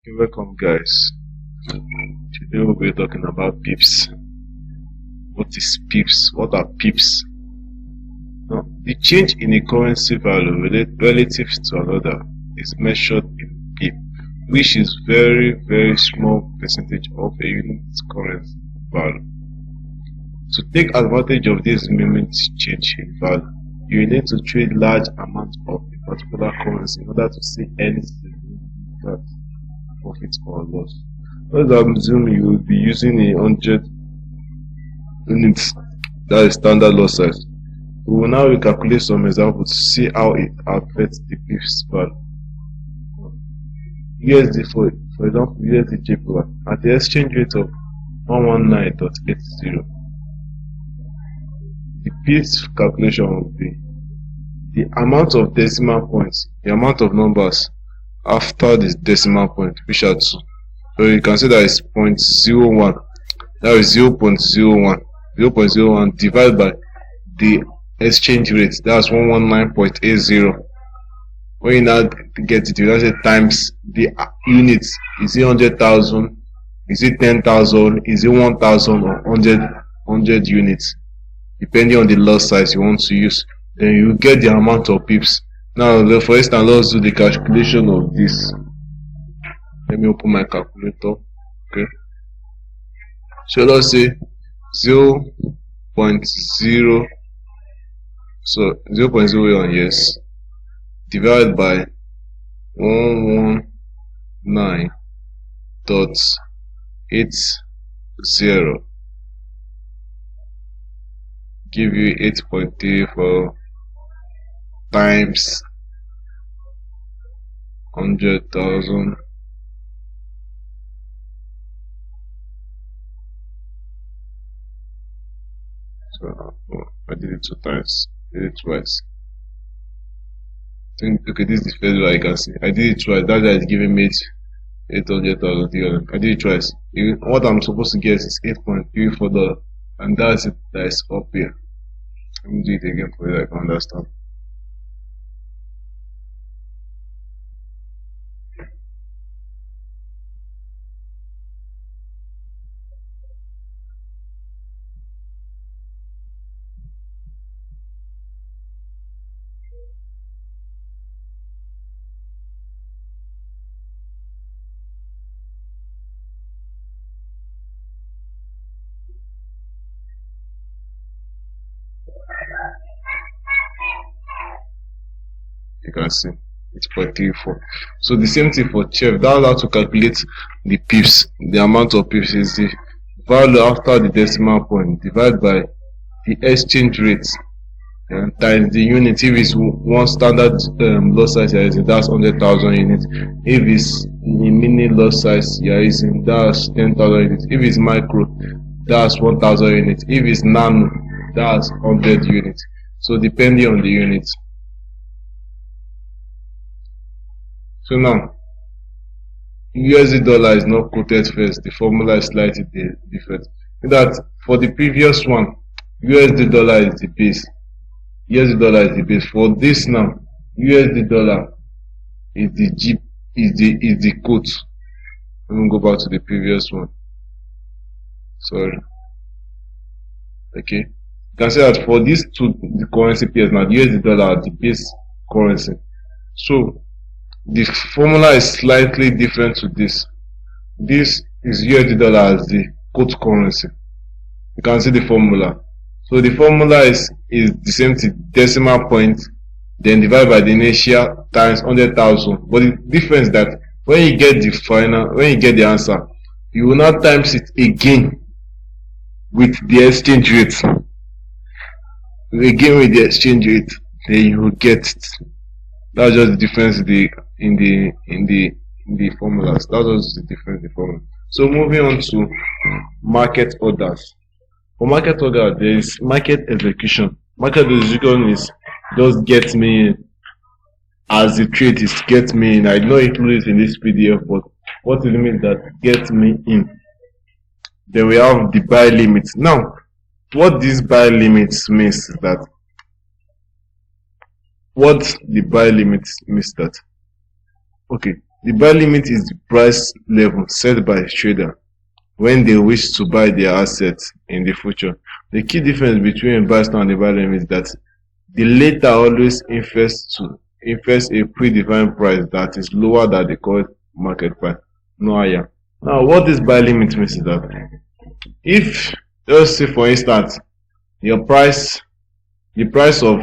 Welcome, guys. Today we'll be talking about pips. What is pips? What are pips? Now, the change in a currency value relative to another is measured in pip, which is very small percentage of a unit currency value. To take advantage of this moment change in value, you need to trade large amounts of a particular currency in order to see any significant profit or loss. Let's assume you will be using a 100 units, that is standard lot size. We will now recalculate some examples to see how it affects the pips value. USD for example, USD JPY at the exchange rate of 119.80. The pips calculation will be the amount of decimal points, the amount of numbers after this decimal point, which are 2. So you can see that it's 0.01. That is 0.01. 0.01 divided by the exchange rate. That's 119.80. When you now get it, you now say times the units. Is it 100,000? Is it 10,000? Is it 1,000 or 100 units? Depending on the lot size you want to use, then you get the amount of pips. Now, for instance, let's do the calculation of this. Let me open my calculator. Okay. So let's say 0.0. So 0.01, yes, divided by 119.80, give you 8.34 times 100,000. So I did it 2 times. I did it twice. Okay, this is the first one I can see. I did it twice. That guy is giving me 800,000. I did it twice. What I'm supposed to get is $8.34, and that's it. That is up here. Let me do it again for you. I can understand. You can see it's 0.34. So the same thing for chef. That's how to calculate the pips. The amount of pips is the value after the decimal point divided by the exchange rate and times the unit. If it's one standard lot size you're using, that's 100,000 units. If it's a mini lot size you're using, that's 10,000 units. If it's micro, that's 1,000 units. If it's nano, that's 100 units. So depending on the unit. So now, USD dollar is not quoted first. The formula is slightly different. That for the previous one, USD dollar is the base. USD dollar is the base. For this now, USD dollar is the quote. Let me go back to the previous one. Sorry. Okay. You can see that for these two the currency pairs now, the USD dollar are the base currency. So the formula is slightly different to this. This is USD dollar as the quote currency. You can see the formula. So the formula is the same thing, decimal point, then divided by the initial times 100,000. But the difference is that when you get the answer, you will not times it again with the exchange rate. Again with the exchange rate, then you will get it. That's just the difference in the formulas. That's just the difference in the formula. So moving on to market orders. For market order, there is market execution. Market execution is just get me in. As the trade is get me in. I don't include it in this PDF, but what it means that get me in. Then we have the buy limit. Now, what this buy limit means is that what the buy limit means that, okay, The buy limit is the price level set by a trader when they wish to buy their assets in the future. The key difference between a buy stop and a buy limit is that the latter always infers a predefined price that is lower than the current market price, no higher. Now, what this buy limit means is that if, let's say for instance, your price, the price of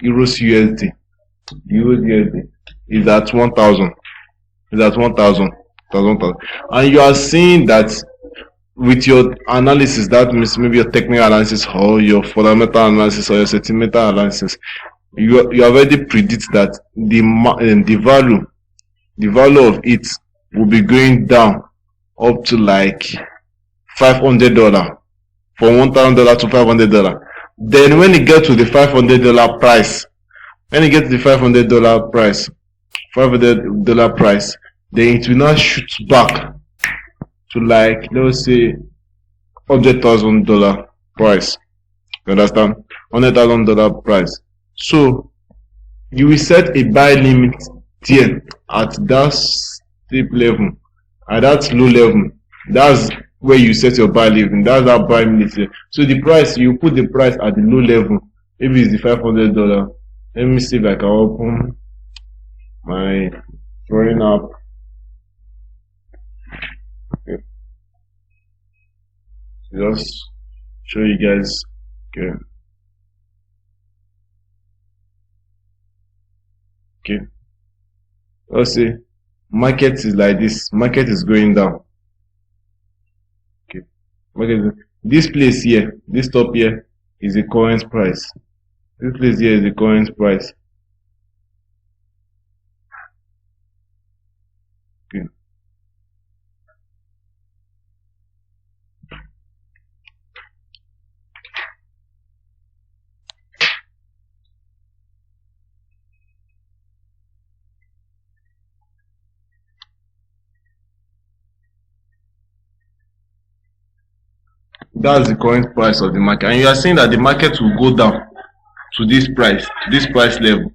euros USD, is at 1,000, and you are seeing that with your analysis, that means maybe your technical analysis or your fundamental analysis or your sentimental analysis, you already predict that the value of it will be going down up to like $500, from $1,000 to $500. Then when it gets to the $500 price, $500 price, then it will now shoot back to like, let's say, $100,000 price. You understand? $100,000 price. So you will set a buy limit there at that steep level, at that low level. That's where you set your buy limit. That's our buy limit. So the price, you put the price at the low level. Maybe it's the $500. Let me see if I can open my foreign app. Okay. Just show you guys. Okay. Okay. Let's see. Market is like this. Market is going down. Okay. This place here, this top here, is the current price. This place here is the current price. Okay. That's the current price of the market, and you are saying that the market will go down to this price level,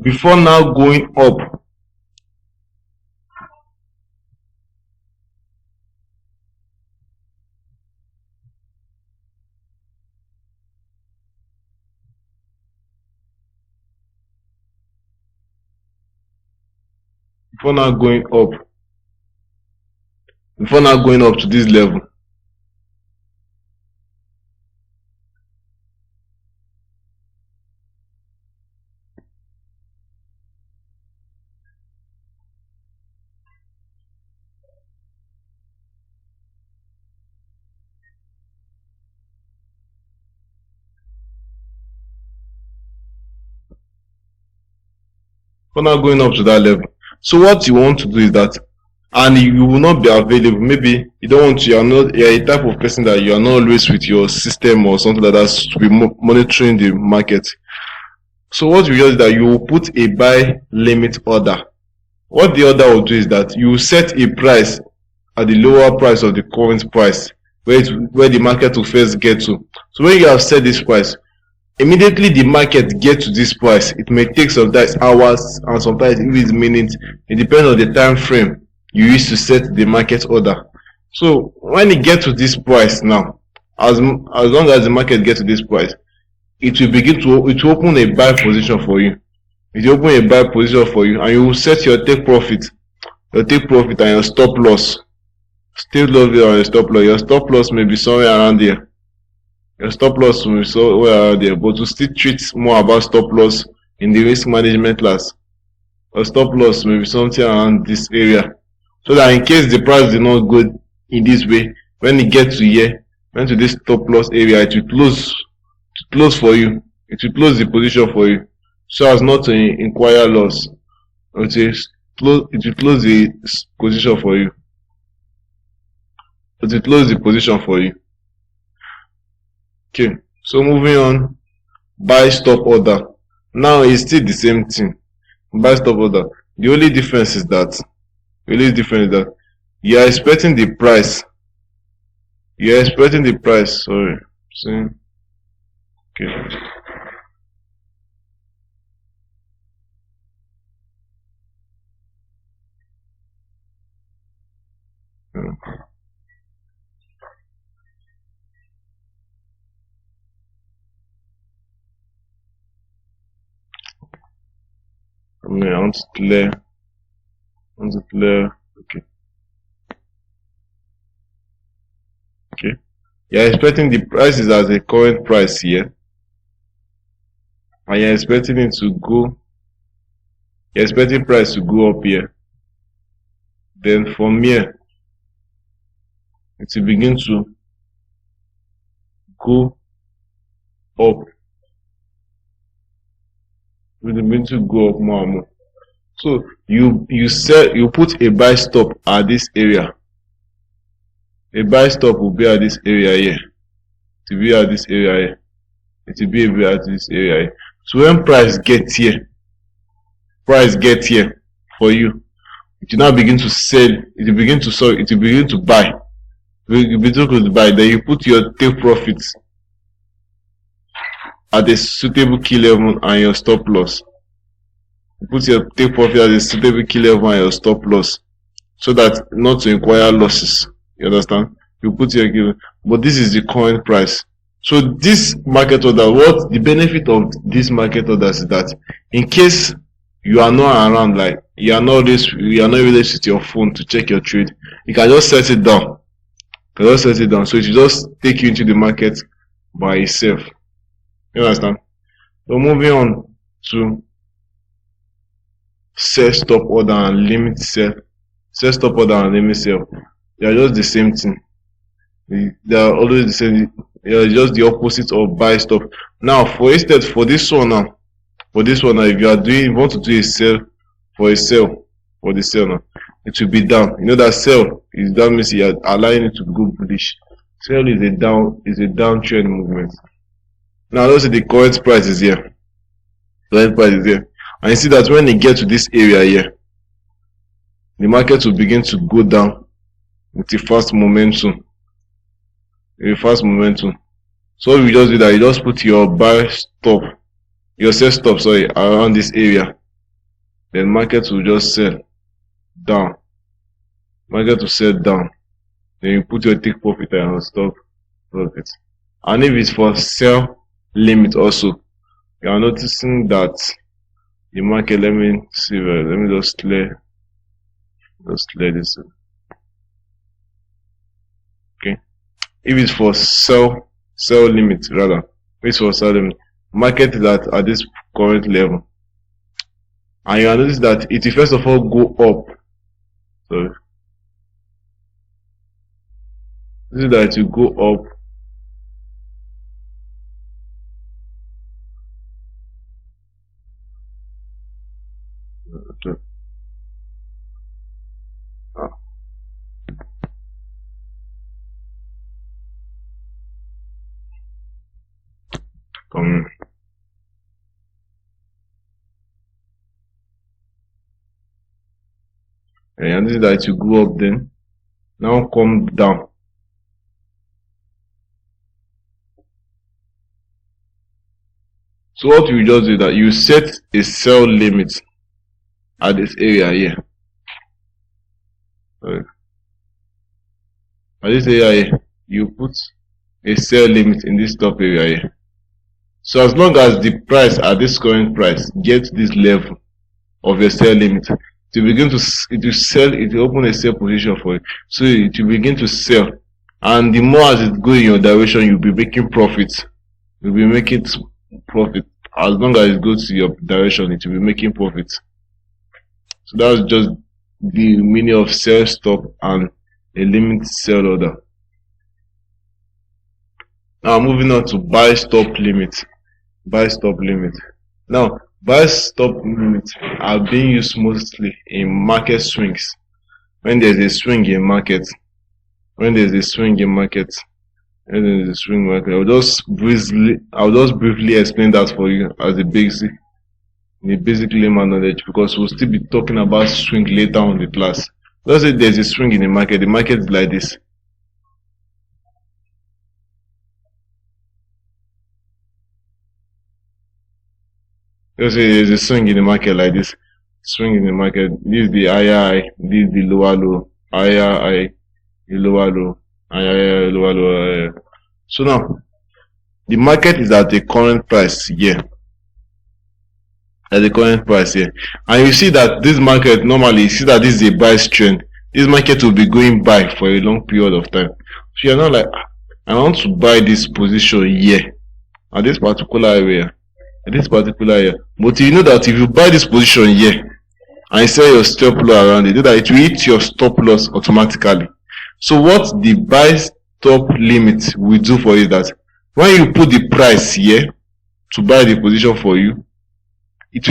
before now going up. Before now going up to this level. Before now going up to that level. So what you want to do is that, and you will not be available. Maybe you don't want to, you're a type of person that you are not always with your system or something like that to be monitoring the market. So what you do is that you will put a buy limit order. What the order will do is that you will set a price at the lower price of the current price, where the market will first get to. So when you have set this price, immediately the market gets to this price, it may take sometimes hours and sometimes even minutes. It depends on the time frame you use to set the market order. So when it gets to this price now, as long as the market gets to this price, it will open a buy position for you. It will open a buy position for you, and you will set your take profit and your stop loss. Still love it on your stop loss. Your stop loss may be somewhere around there. But to still treat more about stop loss in the risk management class, a stop loss may be something around this area, so that in case the price did not go in this way, when it gets to here, when to this stop loss area, it will close for you. It will close the position for you, so as not to inquire loss. It will close the position for you. Okay, so moving on, buy stop order. Now it's still the same thing. Buy stop order. The only difference is that you are expecting the price. Sorry. See? Okay. I want to clear. Okay. Okay. You're expecting the prices as a current price here, and you're expecting it to go. You're expecting price to go up here. Then from here, it will begin to go up. It will begin to go up more and more. So you put a buy stop at this area. A buy stop will be at this area here. It will be at this area here. It will be at this area here. So when price gets here for you, it will now begin to sell. It will begin to buy. You begin to buy. Then you put your take profits at a suitable key level and your stop loss. You put your take profit at a suitable key level and your stop loss, so that not to acquire losses. You understand? You put your key, but this is the current price. So this market order, what the benefit of this market orders is that in case you are not around, like you are not really with your phone to check your trade, you can just set it down. So it will just take you into the market by itself. You understand? So moving on to sell stop order and limit sell. Sell stop order and limit sell. They are just the same thing. They are always the same. They are just the opposite of buy stop. Now, for this one now, if you want to do a sell for the sell now, it will be down. You know that sell is down means you are allowing it to go bullish. Sell is a downtrend movement. Now let's see the current price is here. And you see that when it gets to this area here, the market will begin to go down with a fast momentum. So what you just do that, you just put your sell stop around this area. Then market will just sell down. Then you put your take profit and your stop profit. And if it's for sell limit also, you are noticing that the market, let me just clear this. Okay. If it's for sell limit rather, market is at this current level, and you notice that it will first of all go up. So this is that it will go up. And this is that it will go up, then now come down. So what you just do is that you set a sell limit at this area here. At this area here, you put a sell limit in this top area here. So as long as the price at this current price gets this level of your sell limit, it will open a sell position for it. So it will begin to sell. And the more as it goes in your direction, you'll be making profits. You'll be making profit. As long as it goes to your direction, it will be making profits. So that's just the meaning of sell stop and a limit sell order. Now moving on to buy stop limit. Now, buy stop limits are being used mostly in market swings. When there's a swing in market, I'll just briefly explain that for you as a basic in a basic layman knowledge, because we'll still be talking about swing later on in the class. Let's say there's a swing in the market is like this. Let's say there's a swing in the market like this. Swing in the market. This is the higher high, this is the lower low, higher high, the lower low, higher, lower low. So now, the market is at the current price here. At the current price here. And you see that this market, normally, you see that this is a buy trend. This market will be going buy for a long period of time. So you're not like, I want to buy this position here, at this particular area, at this particular area. But you know that if you buy this position here, and you sell your stop loss around it, that it will hit your stop loss automatically. So what the buy stop limit will do for you is that when you put the price here to buy the position for you, it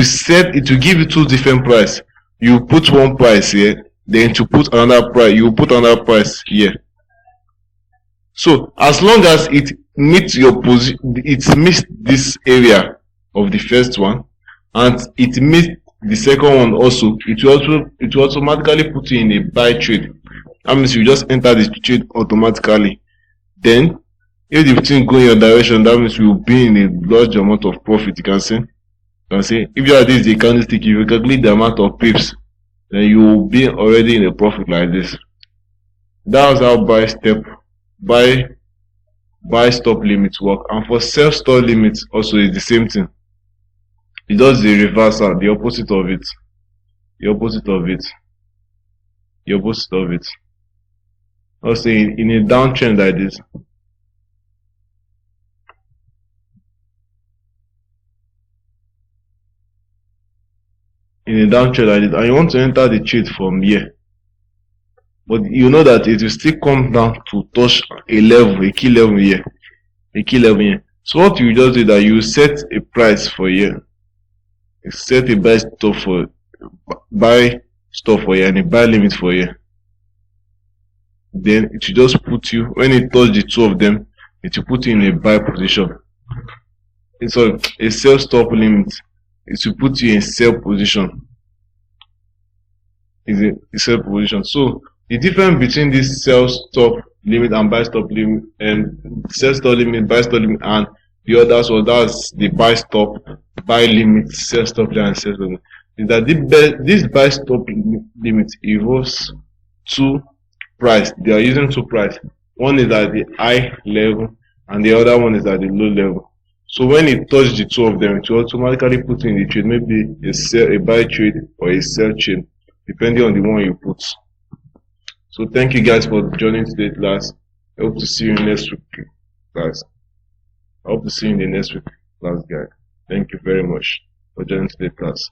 will give you two different price. You put one price here, then to put another price, you put another price here. So as long as it meets your position, it meets this area of the first one, and it meets the second one also, it will automatically put you in a buy trade. That means you just enter the trade automatically. Then if the thing go in your direction, that means you will be in a large amount of profit. You can see. If you are this the candlestick, if you calculate the amount of pips, then you will be already in a profit like this. That's how buy stop limits work. And for sell stop limits also is the same thing. It does the reversal, the opposite of it. The opposite of it. The opposite of it. Also in a downtrend like this. In a downtrend like this, and you want to enter the trade from here. But you know that it will still come down to touch a level, a key level here. A key level here. So what you just do is that you set a price for here. You set a buy stop for here and a buy limit for here. Then it will just put you, when it touch the two of them, it will put you in a buy position. So a sell stop limit, it will put you in sell position. Is a sell position. So the difference between this sell stop limit and buy stop limit, and sell stop limit, buy stop limit, and the others, well, that's the buy stop, buy limit, sell stop limit, and sell stop limit, is that this buy stop limit involves two price. They are using two price. One is at the high level and the other one is at the low level. So when it touches the two of them, it will automatically put in the trade, maybe a buy trade or a sell trade, depending on the one you put. So thank you guys for joining today's class. I hope to see you next week, guys. I hope to see you in the next week class, guys. Thank you very much for joining today's class.